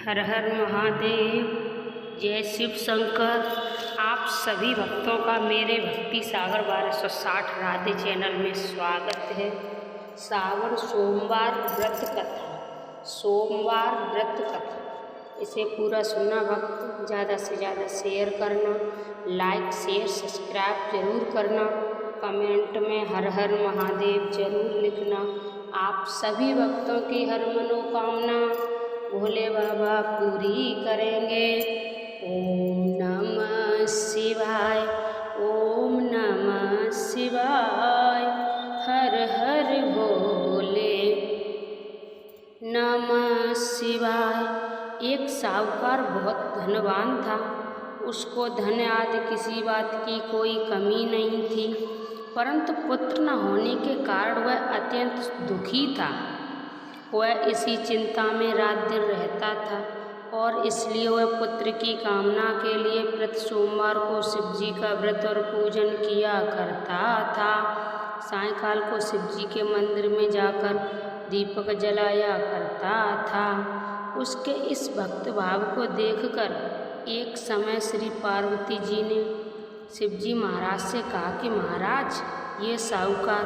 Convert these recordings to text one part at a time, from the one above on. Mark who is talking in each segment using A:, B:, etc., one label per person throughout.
A: हर हर महादेव। जय शिव शंकर। आप सभी भक्तों का मेरे भक्ति सागर 1260 राधे चैनल में स्वागत है। सावन सोमवार व्रत कथा, सोमवार व्रत कथा, इसे पूरा सुनना भक्त। ज़्यादा से ज़्यादा शेयर करना, लाइक शेयर सब्सक्राइब जरूर करना, कमेंट में हर हर महादेव जरूर लिखना। आप सभी भक्तों की हर मनोकामना भोले बाबा पूरी करेंगे। ओम नमः शिवाय, ओम नमः शिवाय, हर हर भोले नमः शिवाय। एक साहूकार बहुत धनवान था। उसको धन आदि किसी बात की कोई कमी नहीं थी, परंतु पुत्र न होने के कारण वह अत्यंत दुखी था। वह इसी चिंता में रात दिन रहता था और इसलिए वह पुत्र की कामना के लिए प्रति सोमवार को शिव जी का व्रत और पूजन किया करता था। सायंकाल को शिव जी के मंदिर में जाकर दीपक जलाया करता था। उसके इस भक्त भाव को देखकर एक समय श्री पार्वती जी ने शिव जी महाराज से कहा कि महाराज, ये साहूकार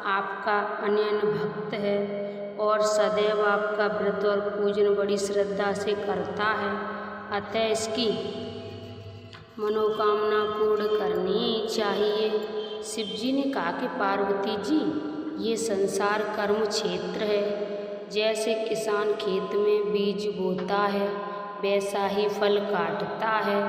A: आपका अनन्य भक्त है और सदैव आपका व्रत और पूजन बड़ी श्रद्धा से करता है, अतः इसकी मनोकामना पूर्ण करनी चाहिए। शिव जी ने कहा कि पार्वती जी, ये संसार कर्म क्षेत्र है। जैसे किसान खेत में बीज बोता है वैसा ही फल काटता है,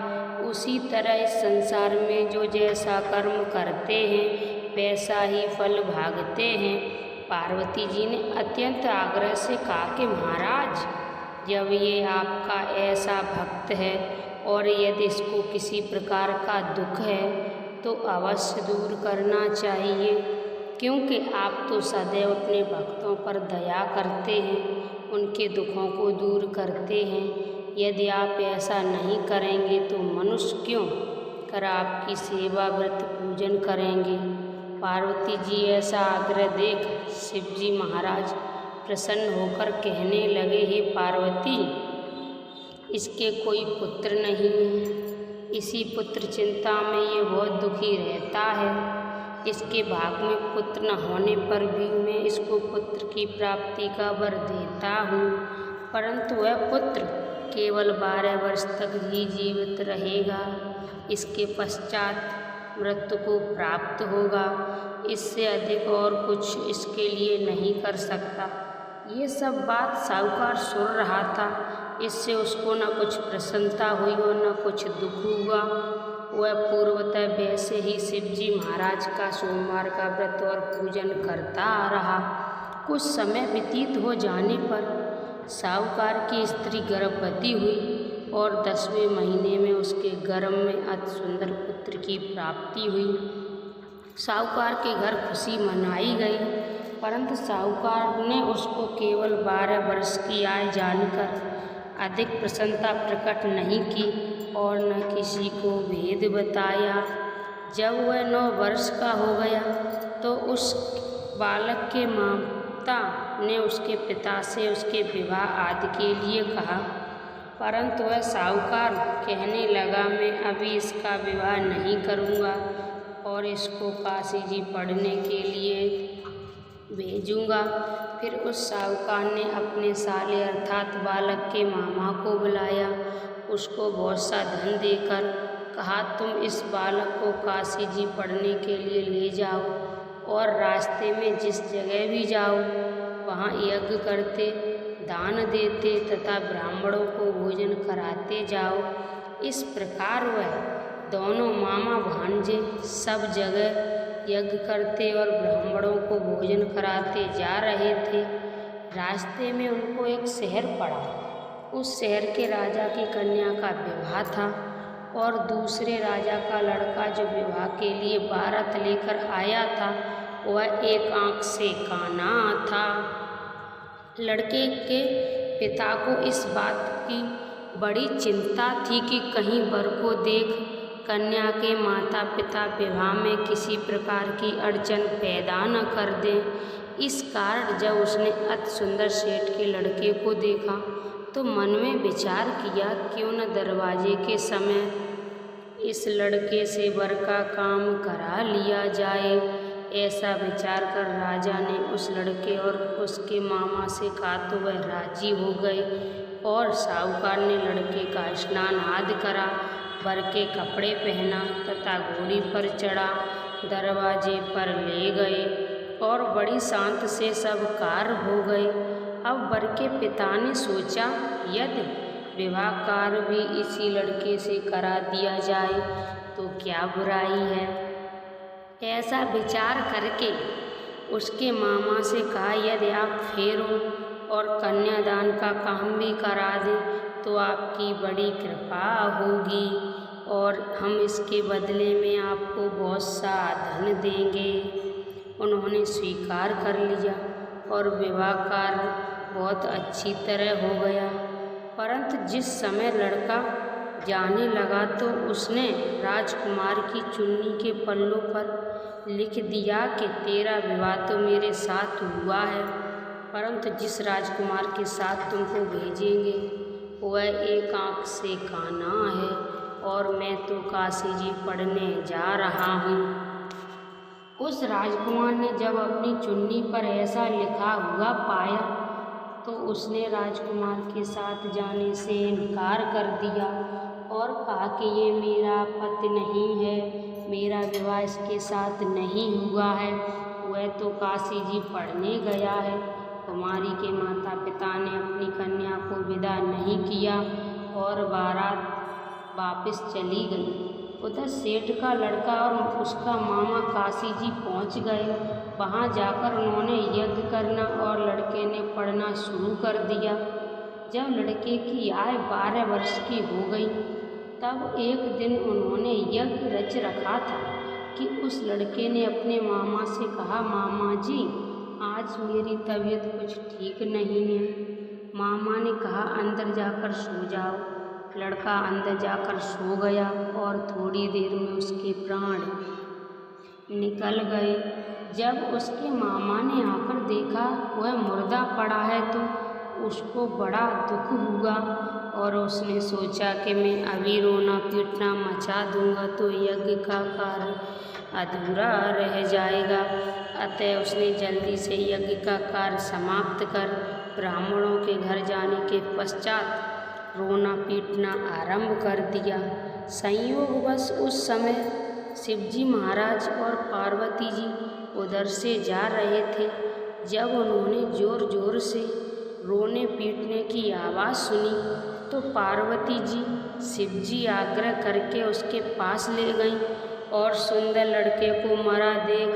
A: उसी तरह इस संसार में जो जैसा कर्म करते हैं वैसा ही फल भागते हैं। पार्वती जी ने अत्यंत आग्रह से कहा कि महाराज, जब ये आपका ऐसा भक्त है और यदि इसको किसी प्रकार का दुख है तो अवश्य दूर करना चाहिए, क्योंकि आप तो सदैव अपने भक्तों पर दया करते हैं, उनके दुखों को दूर करते हैं। यदि आप ऐसा नहीं करेंगे तो मनुष्य क्यों कर आपकी सेवा व्रत पूजन करेंगे। पार्वती जी ऐसा आग्रह देख शिव जी महाराज प्रसन्न होकर कहने लगे, हे पार्वती, इसके कोई पुत्र नहीं है। इसी पुत्र चिंता में ये बहुत दुखी रहता है। इसके भाग में पुत्र न होने पर भी मैं इसको पुत्र की प्राप्ति का वर देता हूँ, परंतु वह पुत्र केवल 12 वर्ष तक ही जीवित रहेगा। इसके पश्चात मृत्यु को प्राप्त होगा। इससे अधिक और कुछ इसके लिए नहीं कर सकता। ये सब बात साहूकार सुन रहा था। इससे उसको न कुछ प्रसन्नता हुई और न कुछ दुख हुआ। वह पूर्वतः वैसे ही शिव जी महाराज का सोमवार का व्रत और पूजन करता आ रहा। कुछ समय व्यतीत हो जाने पर साहूकार की स्त्री गर्भवती हुई और 10वें महीने में उसके गर्भ में अति सुंदर पुत्र की प्राप्ति हुई। साहूकार के घर खुशी मनाई गई, परंतु साहूकार ने उसको केवल 12 वर्ष की आयु जानकर अधिक प्रसन्नता प्रकट नहीं की और न किसी को भेद बताया। जब वह 9 वर्ष का हो गया तो उस बालक के माता ने उसके पिता से उसके विवाह आदि के लिए कहा, परंतु वह साहूकार कहने लगा, मैं अभी इसका विवाह नहीं करूँगा और इसको काशी जी पढ़ने के लिए भेजूँगा। फिर उस साहूकार ने अपने साले अर्थात बालक के मामा को बुलाया। उसको बहुत सा धन देकर कहा, तुम इस बालक को काशी जी पढ़ने के लिए ले जाओ और रास्ते में जिस जगह भी जाओ वहाँ यज्ञ करते, दान देते तथा ब्राह्मणों को भोजन कराते जाओ। इस प्रकार वह दोनों मामा भांजे सब जगह यज्ञ करते और ब्राह्मणों को भोजन कराते जा रहे थे। रास्ते में उनको एक शहर पड़ा। उस शहर के राजा की कन्या का विवाह था और दूसरे राजा का लड़का जो विवाह के लिए बारात लेकर आया था वह एक आँख से काना था। लड़के के पिता को इस बात की बड़ी चिंता थी कि कहीं वर को देख कन्या के माता पिता विवाह में किसी प्रकार की अड़चन पैदा न कर दें। इस कारण जब उसने अति सुंदर सेठ के लड़के को देखा तो मन में विचार किया, क्यों न दरवाजे के समय इस लड़के से वर का काम करा लिया जाए। ऐसा विचार कर राजा ने उस लड़के और उसके मामा से कहा तो वह राजी हो गए और साहूकार ने लड़के का स्नान आदि करा, वर के कपड़े पहना तथा घोड़ी पर चढ़ा दरवाजे पर ले गए और बड़ी शांत से सब कार्य हो गए। अब वर के पिता ने सोचा, यदि विवाह कार्य भी इसी लड़के से करा दिया जाए तो क्या बुराई है। ऐसा विचार करके उसके मामा से कहा, यदि आप फेरों और कन्यादान का काम भी करा दें तो आपकी बड़ी कृपा होगी और हम इसके बदले में आपको बहुत सा धन देंगे। उन्होंने स्वीकार कर लिया और विवाह कार्य बहुत अच्छी तरह हो गया। परंतु जिस समय लड़का जाने लगा तो उसने राजकुमार की चुन्नी के पल्लों पर लिख दिया कि तेरा विवाह तो मेरे साथ हुआ है, परंतु जिस राजकुमार के साथ तुमको भेजेंगे वह एक आँख से काना है और मैं तो काशी जी पढ़ने जा रहा हूँ। उस राजकुमार ने जब अपनी चुन्नी पर ऐसा लिखा हुआ पाया तो उसने राजकुमार के साथ जाने से इनकार कर दिया और कहा कि ये मेरा पति नहीं है, मेरा विवाह इसके साथ नहीं हुआ है, वह तो काशी जी पढ़ने गया है। कुमारी के माता पिता ने अपनी कन्या को विदा नहीं किया और बारात वापस चली गई। उधर सेठ का लड़का और उसका मामा काशी जी पहुंच गए। वहां जाकर उन्होंने यज्ञ करना और लड़के ने पढ़ना शुरू कर दिया। जब लड़के की आयु 12 वर्ष की हो गई तब एक दिन उन्होंने यज्ञ रच रखा था कि उस लड़के ने अपने मामा से कहा, मामा जी आज मेरी तबीयत कुछ ठीक नहीं है। मामा ने कहा, अंदर जाकर सो जाओ। लड़का अंदर जाकर सो गया और थोड़ी देर में उसके प्राण निकल गए। जब उसके मामा ने आकर देखा वह मुर्दा पड़ा है तो उसको बड़ा दुख हुआ और उसने सोचा कि मैं अभी रोना पीटना मचा दूंगा तो यज्ञ का कार्य अधूरा रह जाएगा। अतः उसने जल्दी से यज्ञ का कार्य समाप्त कर ब्राह्मणों के घर जाने के पश्चात रोना पीटना आरंभ कर दिया। संयोगवश उस समय शिवजी महाराज और पार्वती जी उधर से जा रहे थे। जब उन्होंने जोर जोर से रोने पीटने की आवाज़ सुनी तो पार्वती जी शिवजी आग्रह करके उसके पास ले गईं और सुंदर लड़के को मरा देख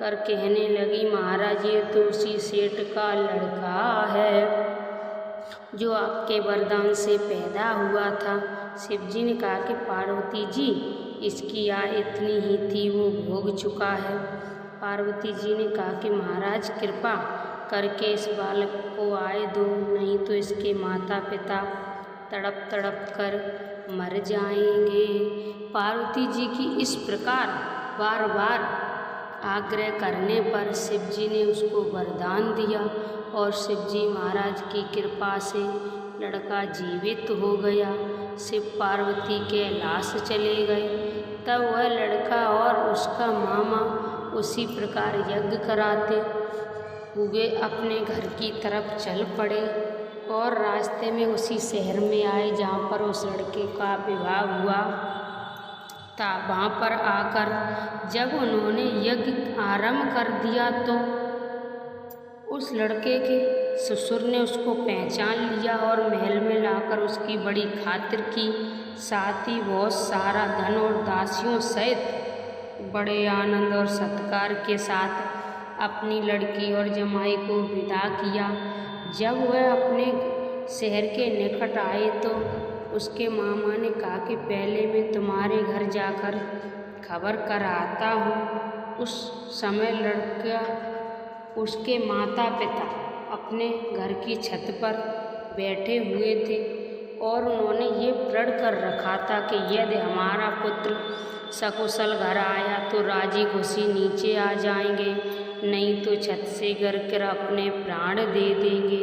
A: कर कहने लगी, महाराज ये तो उसी सेठ का लड़का है जो आपके वरदान से पैदा हुआ था। शिवजी ने कहा कि पार्वती जी इसकी आयु इतनी ही थी, वो भोग चुका है। पार्वती जी ने कहा कि महाराज कृपा करके इस बालक को आय दो, नहीं तो इसके माता पिता तड़प तड़प कर मर जाएंगे। पार्वती जी की इस प्रकार बार बार आग्रह करने पर शिवजी ने उसको वरदान दिया और शिवजी महाराज की कृपा से लड़का जीवित हो गया। शिव पार्वती कैलाश चले गए। तब वह लड़का और उसका मामा उसी प्रकार यज्ञ कराते हुए अपने घर की तरफ चल पड़े और रास्ते में उसी शहर में आए जहाँ पर उस लड़के का विवाह हुआ था। वहाँ पर आकर जब उन्होंने यज्ञ आरंभ कर दिया तो उस लड़के के ससुर ने उसको पहचान लिया और महल में लाकर उसकी बड़ी खातिर की, साथ ही बहुत सारा धन और दासियों सहित बड़े आनंद और सत्कार के साथ अपनी लड़की और जमाई को विदा किया। जब वह अपने शहर के निकट आए तो उसके मामा ने कहा कि पहले मैं तुम्हारे घर जाकर खबर कर आता हूँ। उस समय लड़का उसके माता पिता अपने घर की छत पर बैठे हुए थे और उन्होंने ये प्रण कर रखा था कि यदि हमारा पुत्र सकुशल घर आया तो राजी खुशी नीचे आ जाएंगे नहीं तो छत से गिर कर अपने प्राण दे देंगे।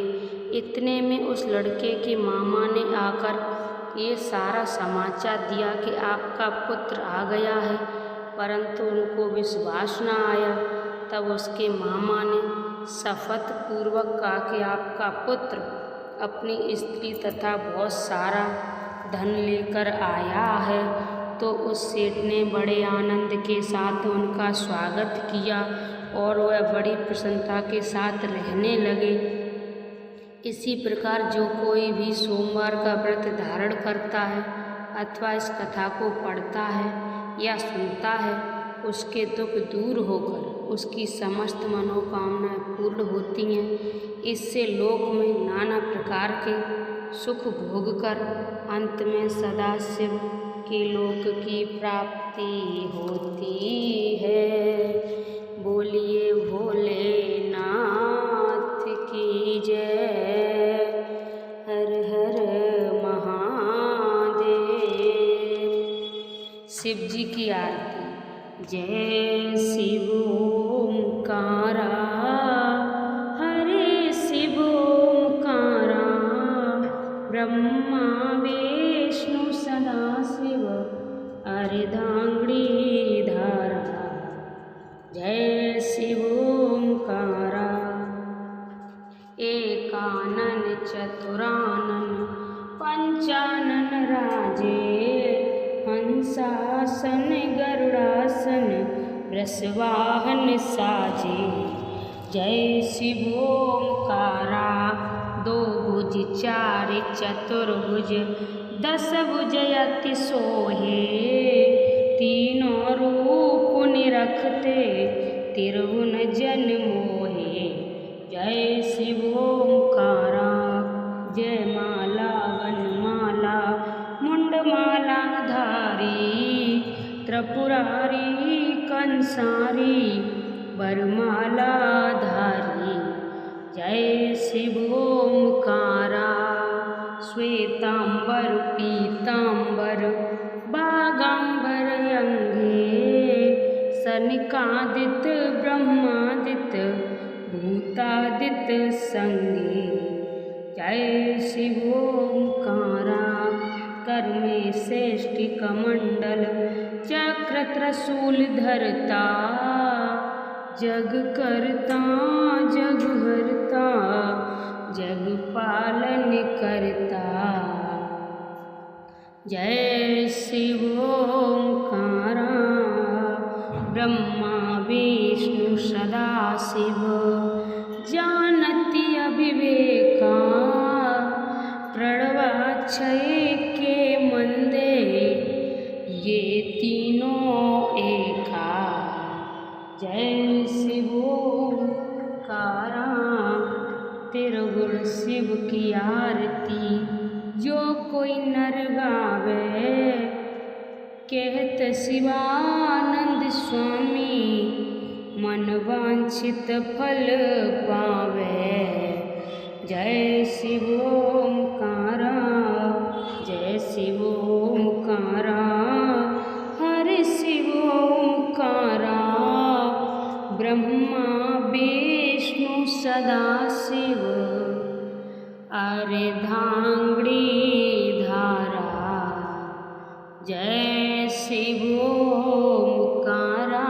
A: इतने में उस लड़के के मामा ने आकर ये सारा समाचार दिया कि आपका पुत्र आ गया है, परंतु उनको विश्वास न आया। तब उसके मामा ने शपथ पूर्वक कहा कि आपका पुत्र अपनी स्त्री तथा बहुत सारा धन लेकर आया है। तो उस सेठ ने बड़े आनंद के साथ उनका स्वागत किया और वह बड़ी प्रसन्नता के साथ रहने लगे। इसी प्रकार जो कोई भी सोमवार का व्रत धारण करता है अथवा इस कथा को पढ़ता है या सुनता है, उसके दुख दूर होकर उसकी समस्त मनोकामनाएं पूर्ण होती हैं। इससे लोक में नाना प्रकार के सुख भोग कर अंत में सदाशिव के लोक की प्राप्ति होती है। बोलिए भोलेनाथ की जय। हर हर महादेव। शिव जी की आरती। जय शिव ओंकारा, हरे शिव ओंकारा, ब्रह्मा विष्णु सदाशिव अर्धांगिनी धारा। जय शिव ओंकारा। एकानन चतुरानन पंचानन राजे, हंसासन गरुड़ासन वृषवाहन साजे। जय शिव ओंकारा। दो भुज चार चतुर्भुज, 10 भुज अति सोहे, तीनों रूप निरखते तिरुवन जन मोहे। जय शिव ओंकारा। जय माला वनमाला मुंडमाला धारी, त्रिपुरारी कंसारी वरमाला धारी। जय शिव ओंकारा। श्वेतांबर पीतांबर बागांबर अंगे, सनकादित ब्रह्मादित भूतादित संगे। जय शिव ओंकारा। कर में श्रेष्ठि कमंडल चक्र त्रिशूल धरता, जग करता जग हरता जग पालन करता। जय शिव ओंकारा। ब्रह्मा विष्णु सदाशिव जानति अविवेका, प्रणवाक्षय के मंदे ये तीनों एका। जय शिव ओंकारा। तिरुगुण शिव की आरती जो कोई नर गावे, कहत शिवानंद स्वामी मन वांछित फल पावे। जय शिव ओंकारा। जय शिव ओंकारा। हरे शिव ओंकारा। ब्रह्मा विष्णु सदाशिव अर्धांगिनी धारा। जय शिव ओंकारा।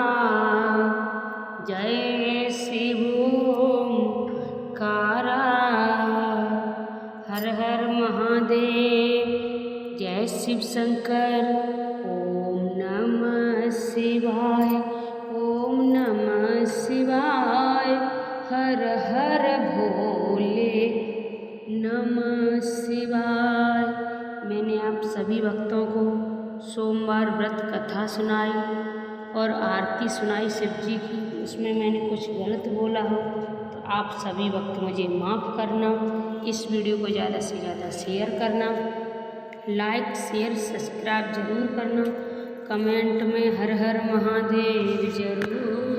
A: जय शिव ओंकारा। हर हर महादेव। जय शिव शंकर। ओम नमः शिवाय। ओम नमः शिवाय। हर हर भोले नमः शिवाय। मैंने आप सभी भक्तों को सोमवार व्रत कथा सुनाई और आरती सुनाई शिव जी की। उसमें मैंने कुछ गलत बोला हो तो आप सभी भक्त मुझे माफ़ करना। इस वीडियो को ज़्यादा से ज़्यादा शेयर करना, लाइक शेयर सब्सक्राइब ज़रूर करना, कमेंट में हर हर महादेव ज़रूर